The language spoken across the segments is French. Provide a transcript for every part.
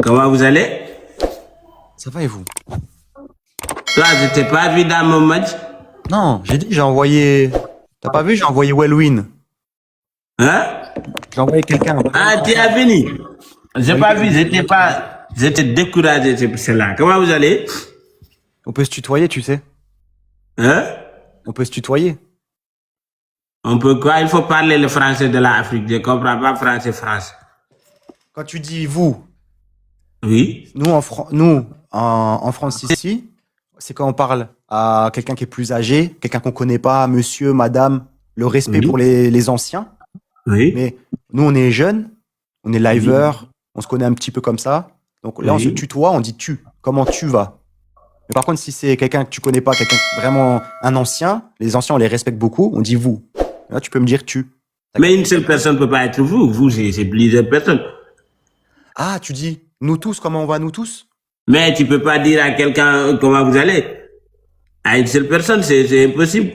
Comment vous allez? Ça va et vous? Toi, je t'ai pas vu dans mon match. Non, j'ai dit, j'ai envoyé. T'as pas vu, j'ai envoyé Wellwin. Hein? J'ai envoyé quelqu'un. Ah, tu es venu. J'ai pas vu, Wellwin. j'étais pas, j'étais découragé, c'est pour cela. Comment vous allez? On peut se tutoyer, tu sais. Hein? On peut se tutoyer. On peut quoi? Il faut parler le français de l'Afrique. Je comprends pas français. Quand tu dis vous, Oui? nous en France ici, c'est quand on parle à quelqu'un qui est plus âgé, quelqu'un qu'on connaît pas, monsieur, madame, le respect pour Oui? les anciens. Oui? Mais nous, on est jeunes, on est Oui? liveurs, on se connaît un petit peu comme ça. Donc là, on se Oui? tutoie, on dit tu. Comment tu vas? Mais par contre, si c'est quelqu'un que tu connais pas, quelqu'un vraiment un ancien, les anciens, on les respecte beaucoup, on dit vous. Là, tu peux me dire tu. T'as Mais une capté? seule personne ne peut pas être vous. Vous, c'est plusieurs personnes. Ah, tu dis nous tous, comment on va nous tous? Mais tu peux pas dire à quelqu'un comment vous allez. À une seule personne, c'est impossible.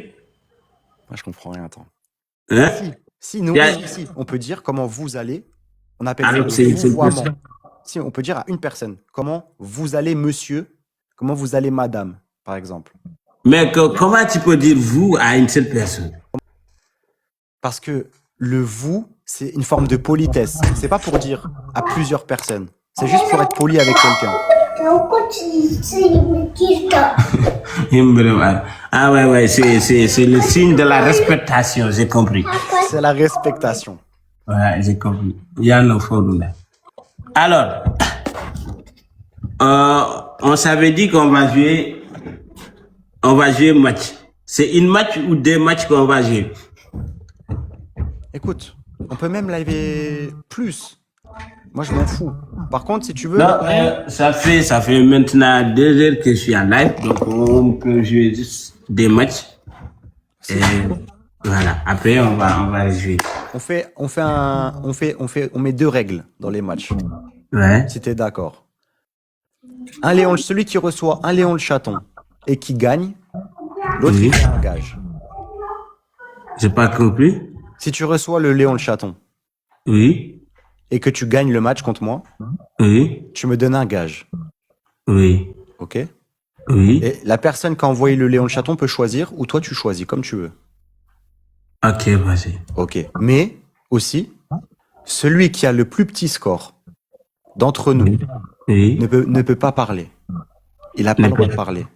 Moi, je comprends rien, attends. Hein? Si, nous, si, on peut dire comment vous allez. On appelle ça Alors, le c'est une vouvoiement. personne. Si, on peut dire à une personne comment vous allez, monsieur, comment vous allez, madame, par exemple. Mais comment tu peux dire vous à une seule personne? Parce que le vous, c'est une forme de politesse. C'est pas pour dire à plusieurs personnes. C'est juste pour être poli avec quelqu'un. Ah ouais, c'est le signe de la respectation, j'ai compris. C'est la respectation. Ouais, j'ai compris. Il y a un fond là. Alors, on s'avait dit on va jouer match. C'est une match ou deux matchs qu'on va jouer. Écoute, on peut même live plus. Moi, je m'en fous. Par contre, si tu veux, Non, ça fait maintenant 2 heures que je suis en live, donc on peut jouer juste des matchs. Et voilà. Après, on va jouer. on met deux règles dans les matchs. Ouais. Si t'es d'accord. Celui qui reçoit un Léon le chaton et qui gagne, l'autre il Oui. fait un gage. J'ai pas compris. Si tu reçois le Léon le chaton Oui. et que tu gagnes le match contre moi, Oui. tu me donnes un gage. Oui. Ok? Oui. Et la personne qui a envoyé le Léon le chaton peut choisir ou toi tu choisis comme tu veux. Ok, vas-y. Ok. Mais aussi, celui qui a le plus petit score d'entre nous Oui. Oui. ne peut pas parler. Il n'a pas le droit de parler.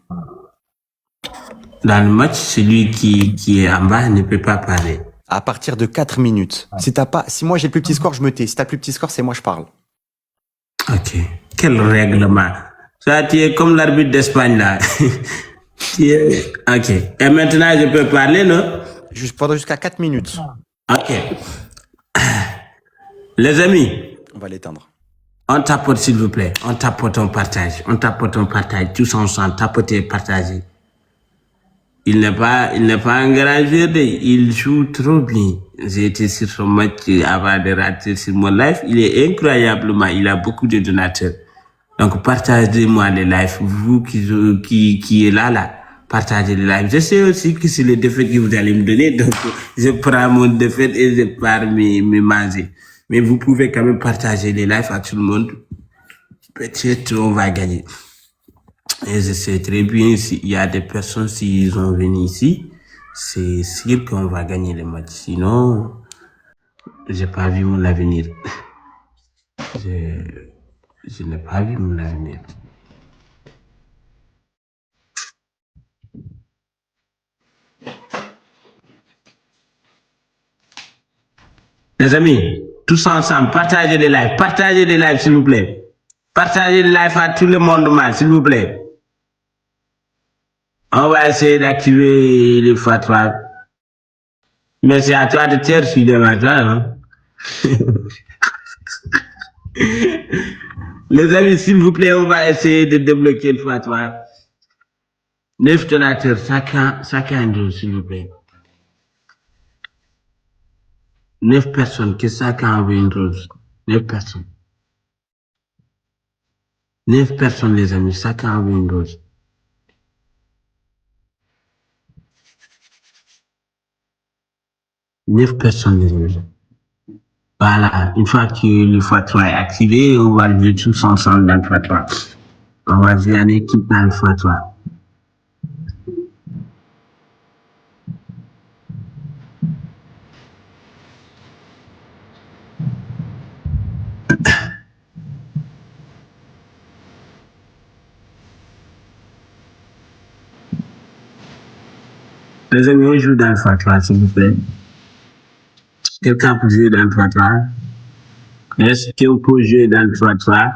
Dans le match, celui qui est en bas ne peut pas parler. À partir de 4 minutes. Si moi j'ai le plus petit score, je me tais. Si t'as le plus petit score, c'est moi je parle. Ok. Quel règlement. Ça, tu es comme l'arbitre d'Espagne, là. Ok. Et maintenant, je peux parler, non? Pendant jusqu'à 4 minutes. Ok. Les amis, On va l'éteindre. on tapote, s'il vous plaît. On tapote, on partage. On tapote, on partage. Tous ensemble, tapoter, partager. Il n'est pas un grand joueur, il joue trop bien. J'ai été sur son match avant de rater sur mon live. Il est incroyablement, il a beaucoup de donateurs. Donc, partagez-moi les lives. Vous qui est là, partagez les lives. Je sais aussi que c'est les défaites que vous allez me donner. Donc, je prends mon défaite et je pars me manger. Mais vous pouvez quand même partager les lives à tout le monde. Peut-être on va gagner. Et je sais très bien s'il y a des personnes, s'ils ont venu ici, c'est sûr qu'on va gagner le match. Sinon, j'ai pas vu mon avenir. Je, je n'ai pas vu mon avenir. Les amis, tous ensemble, partagez les lives s'il vous plaît. Partagez les lives à tout le monde, s'il vous plaît. On va essayer d'activer les fatwas. Mais c'est à toi de taire, je suis devant toi. Hein. Les amis, s'il vous plaît, on va essayer de débloquer le fatwa. 9 donateurs, chacun d'eux, s'il vous plaît. 9 personnes, que chacun envoie une rose. 9 personnes. 9 personnes, les amis, chacun envoie une rose. 9 personnes, les amis. Voilà, une fois que le x3 est activé, on va jouer tous ensemble dans le x3. On va jouer en équipe dans le x3. Les amis, on joue dans le x3, s'il vous plaît. Quelqu'un peut jouer dans le x3? Est-ce qu'on peut jouer dans le x3?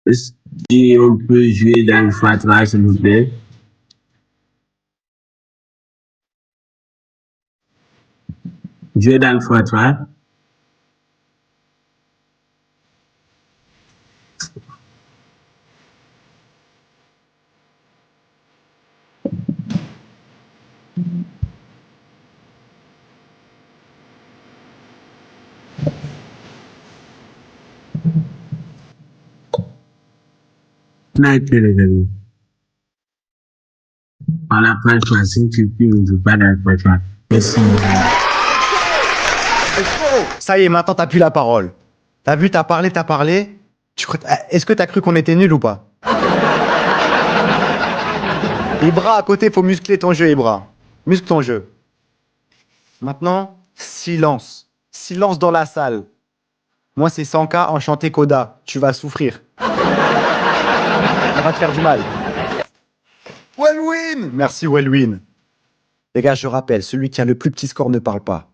Est-ce qu'on peut jouer dans le x3, s'il vous plaît? Jouer dans le x3? Night, les amis. On n'a pas le choix. Si tu ne joues pas dans le x3. Merci. Ça y est, maintenant t'as plus la parole. T'as vu, t'as parlé. Est-ce que t'as cru qu'on était nuls ou pas? Ibra à côté, faut muscler ton jeu, Ibra. Muscle ton jeu. Maintenant, silence. Silence dans la salle. Moi, c'est 100K, enchanté Koda. Tu vas souffrir. Ça va te faire du mal. Wellwin! Merci, Wellwin. Les gars, je rappelle, celui qui a le plus petit score ne parle pas.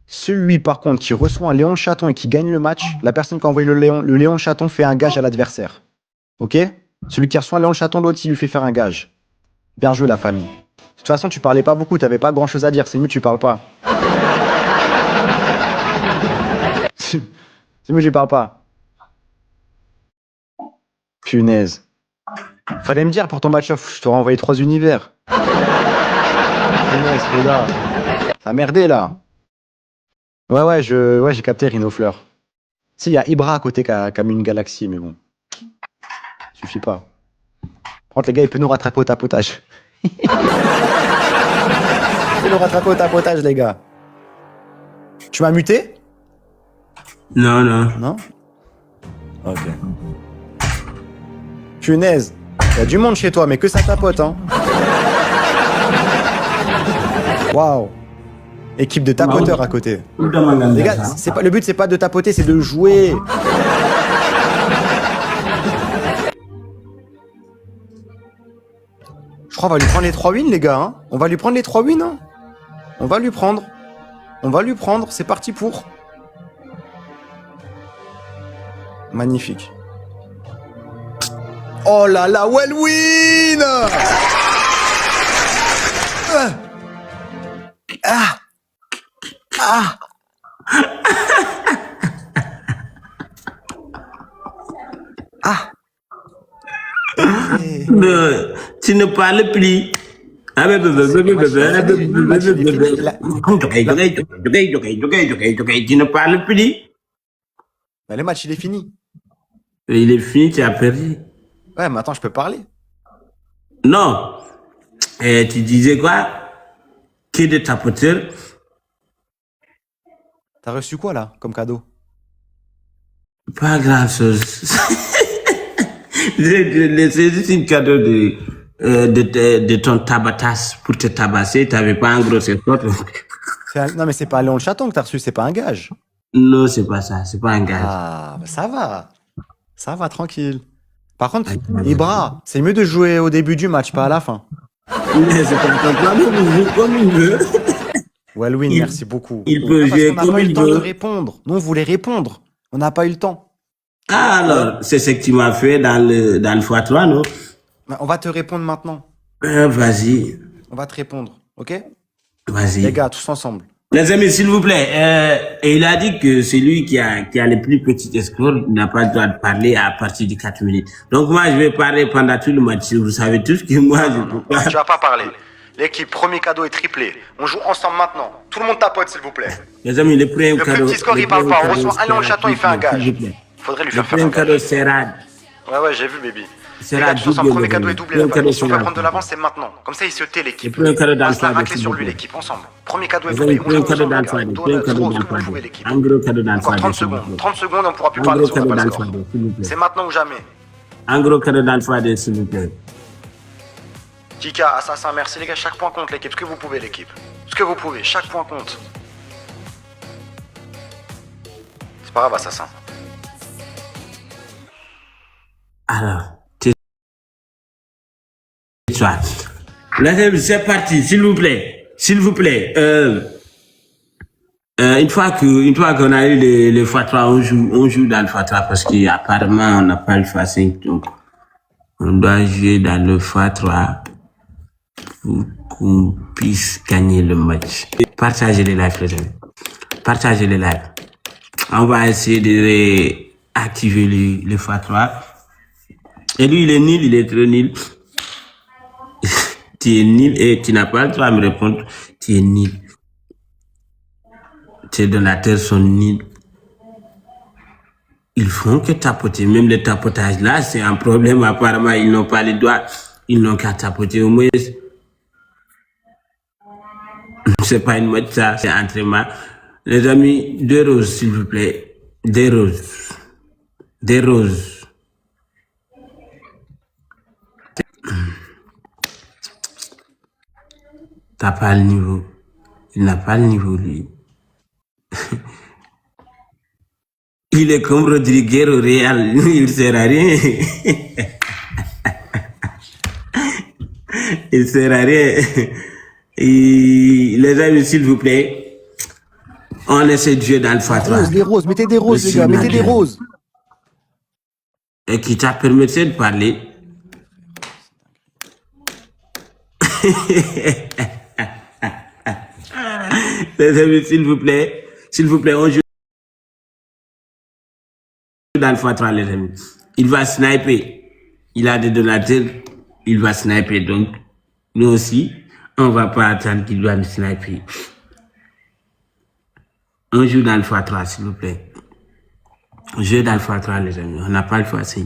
Celui, par contre, qui reçoit un Léon Chaton et qui gagne le match, la personne qui a envoyé le Léon Chaton fait un gage à l'adversaire. Ok? Celui qui reçoit un Léon Chaton, l'autre, il lui fait faire un gage. Bien joué, la famille. De toute façon, tu parlais pas beaucoup, t'avais pas grand chose à dire, c'est mieux que tu parles pas. C'est mieux que tu parles pas. Punaise. Fallait me dire pour ton match-off, je t'aurais envoyé 3 univers. Punaise, Koda. Ça a merdé, là. Ouais, j'ai capté Rhino Fleur. Si, il y a Ibra à côté qui a mis une galaxie, mais bon. Suffit pas. Par contre, les gars, il peut nous rattraper au tapotage. Il peut nous rattraper au tapotage, les gars. Tu m'as muté? Non, non. Non? Ok. Punaise. Il y a du monde chez toi, mais que ça tapote, hein. Waouh. Équipe de tapoteurs à côté. Les gars, c'est pas, le but, c'est pas de tapoter, c'est de jouer. Je crois qu'on va lui prendre les 3 wins, les gars. Hein. On va lui prendre les 3 wins. Hein. On va lui prendre. On va lui prendre. C'est parti pour. Magnifique. Oh là là, Wellwin! Tu ne parles plus. Tu ne parles plus. Bah, le match, il est fini. Il est fini, tu as perdu. Ouais, maintenant, je peux parler. Non. Et tu disais quoi? Que de tapoteur. T'as reçu quoi, là, comme cadeau? Pas grand chose. C'est juste un cadeau de ton tabatas pour te tabasser. Tu n'avais pas un gros effort. Non, mais c'est pas Léon le Chaton que t'as reçu, c'est pas un gage. Non, c'est pas ça. C'est pas un gage. Ah, bah ça va. Ça va, tranquille. Par contre, Ibra, c'est mieux de jouer au début du match, pas à la fin. Mais c'est pas ton plan, il joue comme il veut. Wellwin, merci beaucoup. Il peut jouer parce qu'on n'a comme pas eu le il temps de veut. répondre. Nous, on voulait répondre. On n'a pas eu le temps. Ah, alors, c'est ce que tu m'as fait dans le x3, non? Mais on va te répondre maintenant. Vas-y. On va te répondre, ok? Vas-y. Les gars, tous ensemble. Les amis, s'il vous plaît, il a dit que celui qui a le plus petit score n'a pas le droit de parler à partir de 4 minutes. Donc moi, je vais parler pendant tout le match. Vous savez tous que moi, je peux pas. Tu vas pas parler. L'équipe, premier cadeau est triplé. On joue ensemble maintenant. Tout le monde tapote, s'il vous plaît. Les amis, le premier Le cadeau. plus petit score, il parle pas. On reçoit un Léon Chaton, il fait un gage. Faudrait lui Le faire premier un cadeau, gage. c'est Rad. Ouais, j'ai vu, baby. Les gars, tous ensemble, premier cadeau est doublé là-bas. Si on doit prendre de l'avance, c'est maintenant. Comme ça, il se tait l'équipe. On va se la racler sur lui, l'équipe, ensemble. Premier cadeau est doublé. On joue ensemble, les gars. Trop ce que vous pouvez, l'équipe. Encore 30 secondes. 30 secondes, on ne pourra plus parler si on n'a pas le score. C'est maintenant ou jamais. Un gros cadeau dans le foyer, s'il vous plaît. Kika, Assassin, merci les gars. Chaque point compte, l'équipe. Ce que vous pouvez, l'équipe. Ce que vous pouvez. Chaque point compte. C'est pas grave, Assassin. Alors, c'est parti, s'il vous plaît. S'il vous plaît. Une fois qu'on a eu les x3, on joue dans le x3 parce qu'apparemment on n'a pas le x5, donc on doit jouer dans le x3 pour qu'on puisse gagner le match. Partagez les lives, les amis. Partagez les lives. On va essayer de réactiver le x3. Et lui, il est nul, il est trop nul. Tu es nul et tu n'as pas le droit à me répondre. Tu es nul. Tes donateurs sont nuls. Ils font que tapoter. Même le tapotage là, c'est un problème. Apparemment, ils n'ont pas les doigts. Ils n'ont qu'à tapoter au moins. C'est pas une mode ça, c'est un entraînement. Les amis, 2 roses, s'il vous plaît. 2 roses. 2 roses. T'as pas le niveau. Il n'a pas le niveau, lui. Il est comme Rodriguez au Real. Il sert à rien. Il sert à rien. Et les amis, s'il vous plaît, on essaie de jouer dans le x3. Des roses, mettez des roses, les gars, mettez des roses. Et qui t'a permis de parler. Les amis, s'il vous plaît, on joue dans le x3, les amis. Il va sniper. Il a des donateurs, il va sniper. Donc, nous aussi, on va pas attendre qu'il va nous sniper. On joue dans le x3, s'il vous plaît. On joue dans le x3, les amis. On n'a pas le x5.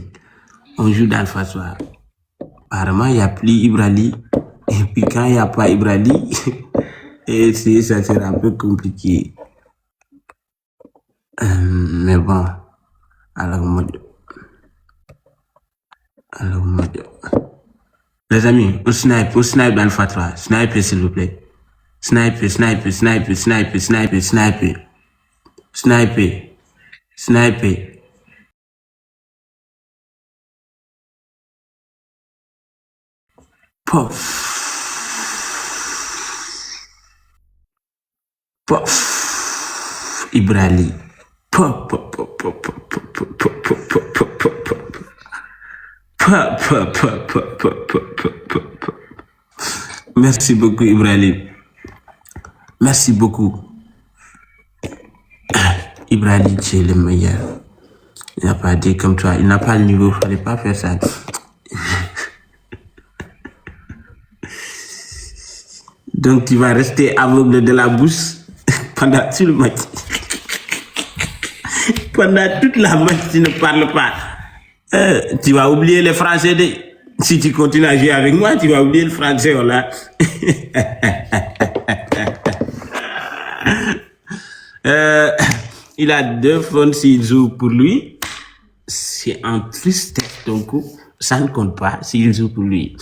On joue dans le x3. Apparemment, il n'y a plus Ibrali. Et puis, quand il n'y a pas Ibrali, et ça sera un peu compliqué. Mais bon. Alors, les amis, on snipe dans le x3. Sniper, s'il vous plaît. Sniper. Pof. Ibrali. Pop. Merci beaucoup, Ibrali. Merci beaucoup. Ibrali, tu es le meilleur. Il n'a pas dit comme toi. Il n'a pas le niveau. Il ne fallait pas faire ça. Donc, tu vas rester aveugle de la bouche pendant tout le match. Pendant toute la match, tu ne parles pas. Tu vas oublier le français. Si tu continues à jouer avec moi, tu vas oublier le français. Voilà. Il a 2 phones s'il joue pour lui. C'est un tristesse, donc ça ne compte pas s'il joue pour lui.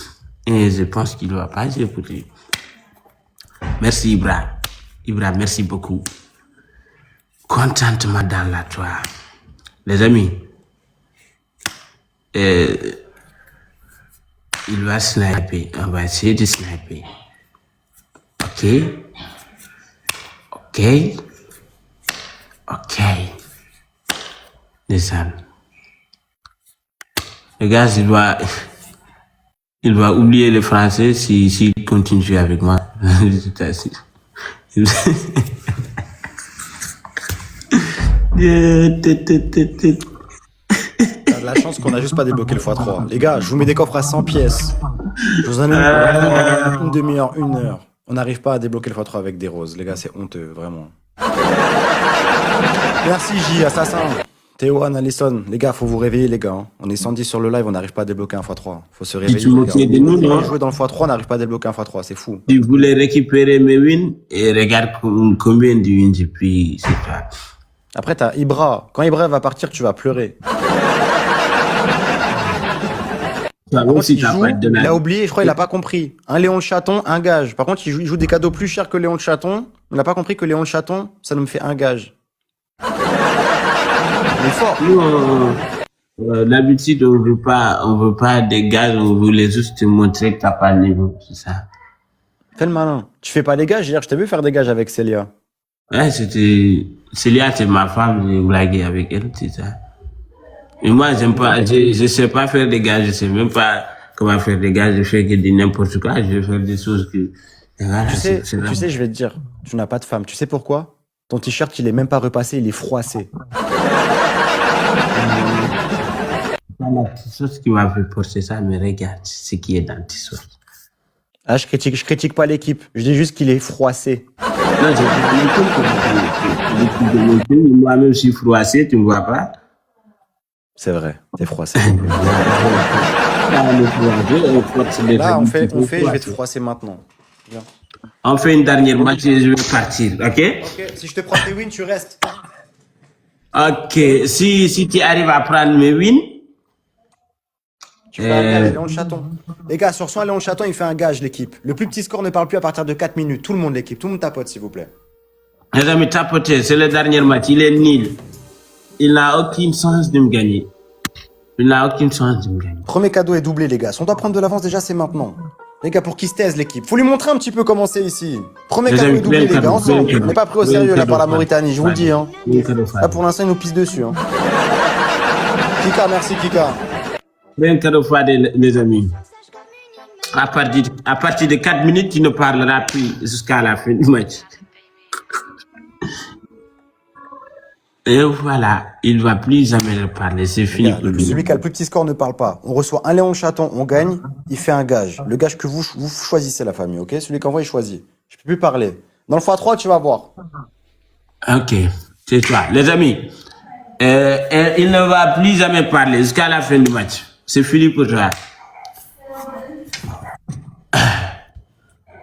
Et je pense qu'il ne va pas jouer pour lui. Merci Ibra. Ibra, merci beaucoup. Contentement dans la joie. Les amis, il va sniper. On va essayer de sniper. Ok. Les amis. Le gars, il va oublier le français s'il continue à jouer avec moi. T'as de la chance qu'on a juste pas débloqué le x3. Les gars, je vous mets des coffres à 100 pièces. Je vous en ai une demi-heure, 1 heure. On n'arrive pas à débloquer le x3 avec des roses. Les gars, c'est honteux, vraiment. Merci J, Assassin. Théo, Alisson, les gars, faut vous réveiller, les gars. Hein. On est 110 sur le live, on n'arrive pas à débloquer un x3. Faut se réveiller. Tu te moquais de nous, non? Jouer dans le x3, on n'arrive pas à débloquer un x3, c'est fou. Tu voulais récupérer mes wins et regarde combien de wins j'ai pris, c'est pas. Après, t'as Ibra. Quand Ibra va partir, tu vas pleurer. Par contre, il a oublié, je crois qu'il a pas compris. Un Léon le Chaton, un gage. Par contre, il joue des cadeaux plus chers que Léon le Chaton. Il n'a pas compris que Léon le Chaton, ça nous fait un gage. Il est fort. Nous, d'habitude, on veut pas des gages, on voulait juste te montrer que t'as pas le niveau, c'est ça. Fais le malin. Tu fais pas des gages, hier, je t'ai vu faire des gages avec Célia. Ouais, Célia, c'est ma femme, j'ai blagué avec elle, c'est ça. Mais moi, j'aime pas, je sais pas faire des gars, je sais même pas comment faire des gars, je fais que de n'importe quoi, je vais faire des choses que, voilà, tu sais, je vais te dire, tu n'as pas de femme. Tu sais pourquoi? Ton t-shirt, il est même pas repassé, il est froissé. La petite chose qui m'a fait porter ça, mais regarde ce qui est dans le t-shirt. Ah, je critique pas l'équipe. Je dis juste qu'il est froissé. Non, j'ai pas l'équipe de moi-même, je suis froissé, tu me vois pas? C'est vrai, t'es froissé. Là, je vais te froisser maintenant. Viens. On fait une dernière match et je vais partir, ok? Ok, si je te prends tes wins, tu restes. Ok, si tu arrives à prendre mes wins, tu fais un gage, Léon le Chaton. Les gars, sur soi, Léon le Chaton, il fait un gage, l'équipe. Le plus petit score ne parle plus à partir de 4 minutes. Tout le monde, l'équipe. Tout le monde tapote, s'il vous plaît. Les amis, tapotez, c'est le dernier match, il est nul. Il n'a aucune chance de me gagner. Il n'a aucune chance de me gagner. Premier cadeau est doublé, les gars. Si on doit prendre de l'avance, déjà, c'est maintenant. Les gars, pour qui se taise, l'équipe. Faut lui montrer un petit peu comment c'est ici. Premier cadeau est doublé, les gars. Ensemble. On n'est pas pris au sérieux, là, par la Mauritanie, je vous le dis. Hein. Là, pour l'instant, ils nous pissent dessus. Hein. Kika, merci, Kika. Bien cadeau, les amis. À partir de 4 minutes, tu ne parleras plus jusqu'à la fin du match. Et voilà, il ne va plus jamais le parler, c'est fini pour lui. Celui qui a le plus petit score ne parle pas. On reçoit un Léon le Chaton, on gagne, il fait un gage. Le gage que vous choisissez, la famille, ok? Celui qui envoie, il choisit. Je peux plus parler. Dans le x3, tu vas voir. Ok, c'est toi. Les amis, il ne va plus jamais parler jusqu'à la fin du match. C'est fini pour toi.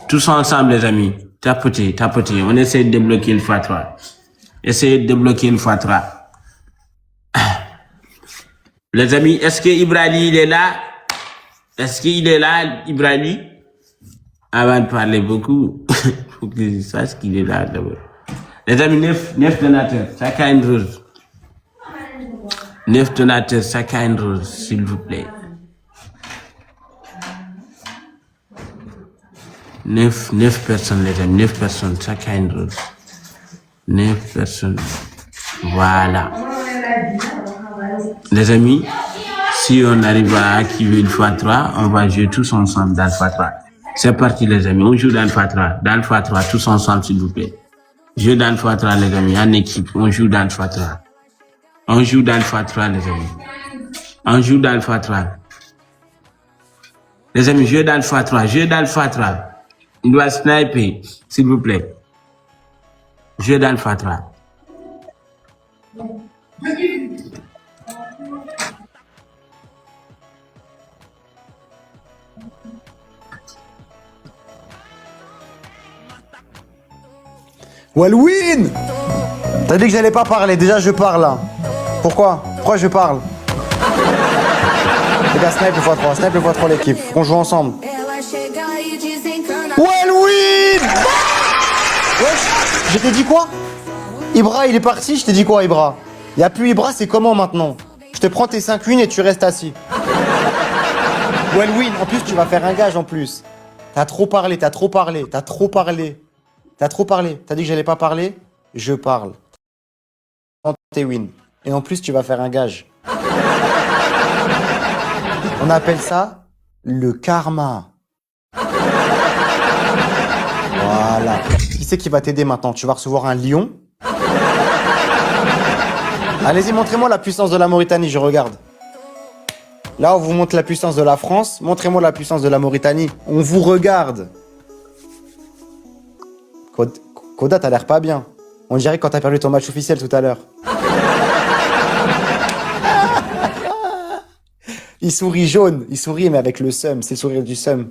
Tous ensemble, les amis. Tapotez. On essaie de débloquer le x3. Essayez de débloquer le x3. Les amis, est-ce que Ibrahim il est là? Est-ce qu'il est là, Ibrahim? Avant de parler beaucoup, il faut que je sache qu'il est là d'abord. Les amis, 9 donateurs, chacun une rose. 9 donateurs, chacun une rose, s'il vous plaît. 9 personnes, les amis, 9 personnes, chacun une rose. 9 personnes. Voilà. Les amis, si on arrive à activer le x3, on va jouer tous ensemble dans le x3. C'est parti, les amis. On joue dans le x3. Dans le x3, tous ensemble, s'il vous plaît. Jouer dans le x3, les amis. En équipe, on joue dans le x3. On joue dans le x3, les amis. On joue dans le x3. Les amis, jouez dans le x3. Jouez dans le x3. Il doit sniper, s'il vous plaît. Jouez dans le x3. Walwin! T'as dit que j'allais pas parler, déjà je parle là. Pourquoi je parle? Les gars, snipe le x3 l'équipe, on joue ensemble. Walwin! Wesh, je t'ai dit quoi? Ibra, il est parti, je t'ai dit quoi, Ibra? Y'a plus Ibra, c'est comment maintenant? Je te prends tes 5 wins et tu restes assis. Walwin, en plus tu vas faire un gage en plus. T'as trop parlé. T'as dit que j'allais pas parler? Je parle. Tes wins. Et en plus, tu vas faire un gage. On appelle ça le karma. Voilà. Qui c'est qui va t'aider maintenant? Tu vas recevoir un lion. Allez-y, montrez-moi la puissance de la Mauritanie, je regarde. Là, on vous montre la puissance de la France. Montrez-moi la puissance de la Mauritanie. On vous regarde. Koda, t'as l'air pas bien. On dirait quand t'as perdu ton match officiel tout à l'heure. Il sourit jaune. Il sourit, mais avec le seum. C'est le sourire du seum.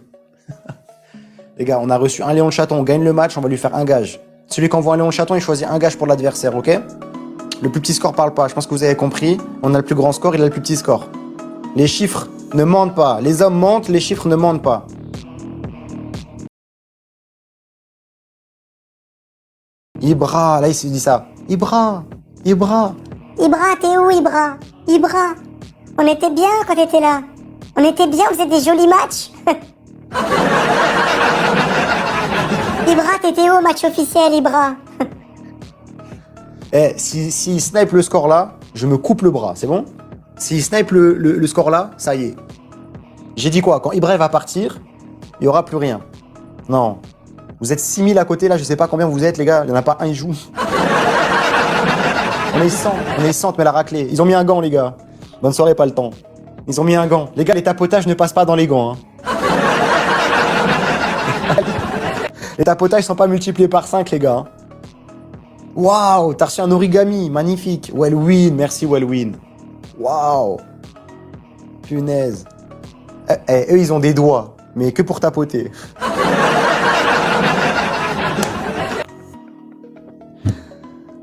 Les gars, on a reçu un Léon Chaton. On gagne le match, on va lui faire un gage. Celui qui envoie un Léon Chaton, il choisit un gage pour l'adversaire, ok? Le plus petit score parle pas. Je pense que vous avez compris. On a le plus grand score, il a le plus petit score. Les chiffres ne mentent pas. Les hommes mentent, les chiffres ne mentent pas. Ibra, là il se dit ça. Ibra, Ibra. Ibra, t'es où, Ibra? Ibra, on était bien quand t'étais là. On était bien, on faisait des jolis matchs. Ibra, t'étais où au match officiel, Ibra? Eh, si snipe le score là, je me coupe le bras, c'est bon? S'il snipe le score là, ça y est. J'ai dit quoi? Quand Ibra va partir, il n'y aura plus rien. Non. Vous êtes 6000 à côté là, je sais pas combien vous êtes les gars, il n'y en a pas un, il joue. On est 100, mais la raclée. Ils ont mis un gant les gars. Bonne soirée, pas le temps. Ils ont mis un gant. Les gars, les tapotages ne passent pas dans les gants. Hein. Les tapotages sont pas multipliés par 5 les gars. Hein. Waouh, t'as reçu un origami, magnifique. Wellwin, merci Wellwin. Waouh. Punaise. Eux, ils ont des doigts, mais que pour tapoter.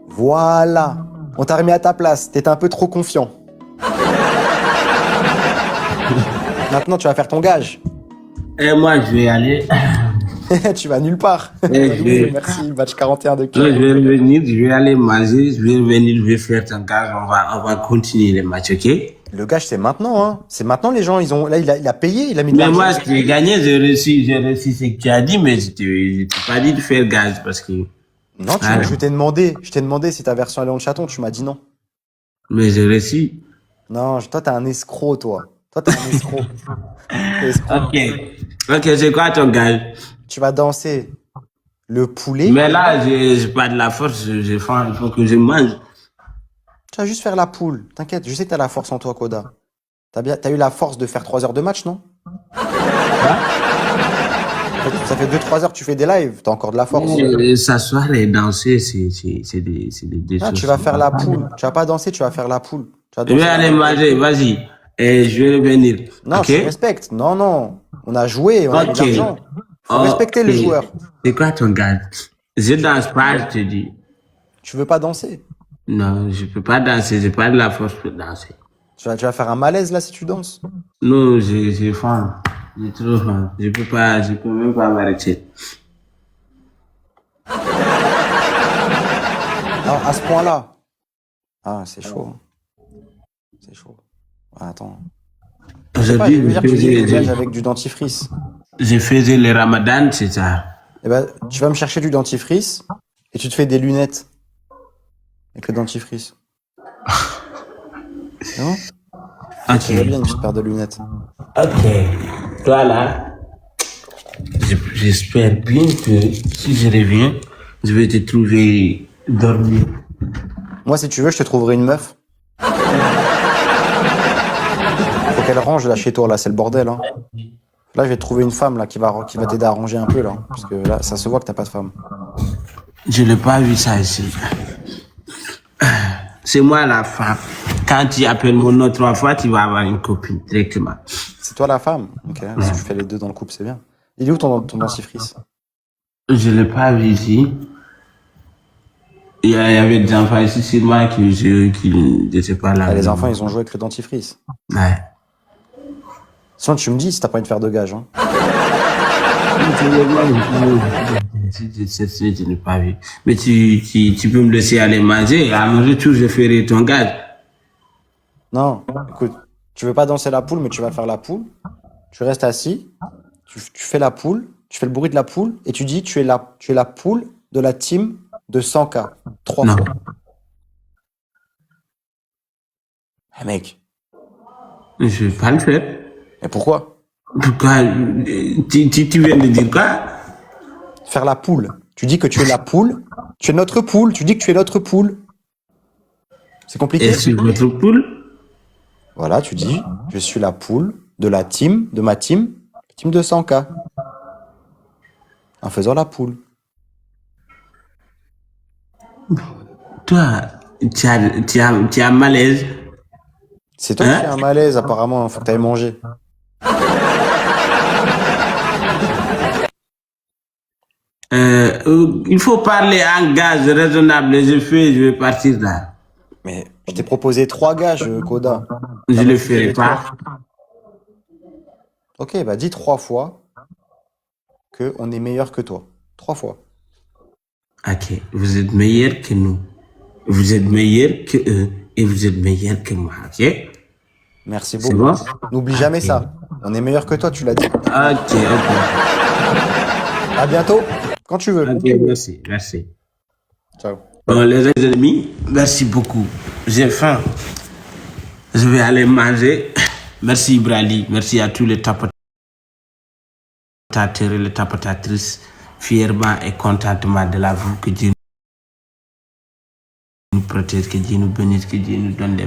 Voilà. On t'a remis à ta place. T'étais un peu trop confiant. Maintenant, tu vas faire ton gage. Et moi, je vais aller. Tu vas nulle part. Merci, match 41 de Je Kane. vais revenir, je vais aller manger, je vais revenir, je vais faire ton gage, on va continuer les matchs, ok? Le gage, c'est maintenant, hein. C'est maintenant, les gens, ils ont, là, il a payé, il a mis de Mais l'argent. moi, je t'ai gagné, j'ai reçu ce que tu as dit, mais je t'ai pas dit de faire gage parce que. Non, Ah, je t'ai demandé si ta version allait en chaton, tu m'as dit non. mais j'ai reçu. Non, toi, t'es un escroc, toi. Toi, t'es un escroc. T'es escroc. Ok, c'est quoi ton gage? Tu vas danser le poulet. Mais là, j'ai pas de la force, j'ai faim, il faut que je mange. Tu vas juste faire la poule. T'inquiète, je sais que t'as la force en toi, Koda. T'as eu la force de faire 3 heures de match, non? Ça fait 2-3 heures que tu fais des lives, t'as encore de la force. S'asseoir et danser, c'est des Ah, choses. tu vas faire la poule. Tu vas pas danser, tu vas faire la poule. Tu vas Je vais danser. aller manger, vas-y. Et je vais revenir. Non, ok? je respecte. Non, non. On a joué, on a mis de Ok. l'argent. Faut respecter le Ok. joueur. C'est quoi ton gage? Je danse pas, je te dis. Tu veux pas danser. Non, je peux pas danser, j'ai pas de la force pour danser. Tu vas faire un malaise là si tu danses. Non, j'ai faim. J'ai trop faim. Je peux même pas m'arrêter. Ah, à ce point-là. Ah, c'est chaud. C'est chaud. Ah, attends. Je sais pas, je veux dire que tu dégages avec du dentifrice. j'ai fait le ramadan, c'est ça. Eh ben, tu vas me chercher du dentifrice et tu te fais des lunettes avec le dentifrice. Non? Ok. Ça va bien une petite paire de lunettes. Ok. Toi là, j'espère bien que si je reviens, je vais te trouver dormi. Moi, si tu veux, je te trouverai une meuf. Faut qu'elle range là chez toi, là, c'est le bordel. Hein. Là, je vais te trouver une femme là qui va t'aider à ranger un peu là, parce que là, ça se voit que t'as pas de femme. Je n'ai pas vu ça ici. C'est moi la femme. Quand tu appelles mon nom 3 fois, tu vas avoir une copine directement. C'est toi la femme. Ok. Si tu fais les deux dans le couple, c'est bien. Il est où ton dentifrice? Je ne l'ai pas vu ici. Il y avait des enfants ici sur moi qui n'étaient pas là. Ah, les enfants, ils ont joué avec le dentifrice. Ouais. Sinon, tu me dis si t'as pas envie de faire de gage. Hein. Je n'ai pas vu. Mais tu peux me laisser aller manger. À mon retour, je ferai ton gage. Non, écoute, tu veux pas danser la poule, mais tu vas faire la poule. Tu restes assis, tu fais la poule, tu fais le bruit de la poule, et tu dis tu es la poule de la team de 100K. 3 Non. fois. Eh mec, Je ne vais pas le faire. mais pourquoi? Pourquoi? Tu viens de dire quoi? Faire la poule. Tu dis que tu es la poule, tu es notre poule, tu dis que tu es notre poule. C'est compliqué? Et sur votre poule? Voilà, tu dis, je suis la poule de la team, de ma team de 100K. En faisant la poule. Toi, tu as malaise. C'est toi qui as un malaise, apparemment. Faut que t'ailles manger. Il faut parler en gage raisonnable. Je vais partir là. Mais je t'ai proposé 3 gages, Koda. Je le ferai pas. Ok, bah dis 3 fois que on est meilleur que toi. 3 fois. Ok, vous êtes meilleur que nous. Vous êtes meilleur que eux. Et vous êtes meilleur que moi, ok? Merci C'est beaucoup. bon? N'oublie jamais ça. On est meilleur que toi, tu l'as dit. Ok. À bientôt, quand tu veux. Ok, merci. Ciao. Bon, les amis, merci beaucoup. J'ai faim. Je vais aller manger. Merci Ibrali. Merci à tous les tapotateurs et les tapotatrices. Fièrement et contentement de la vie que Dieu nous protège, que Dieu nous bénisse, que Dieu nous donne des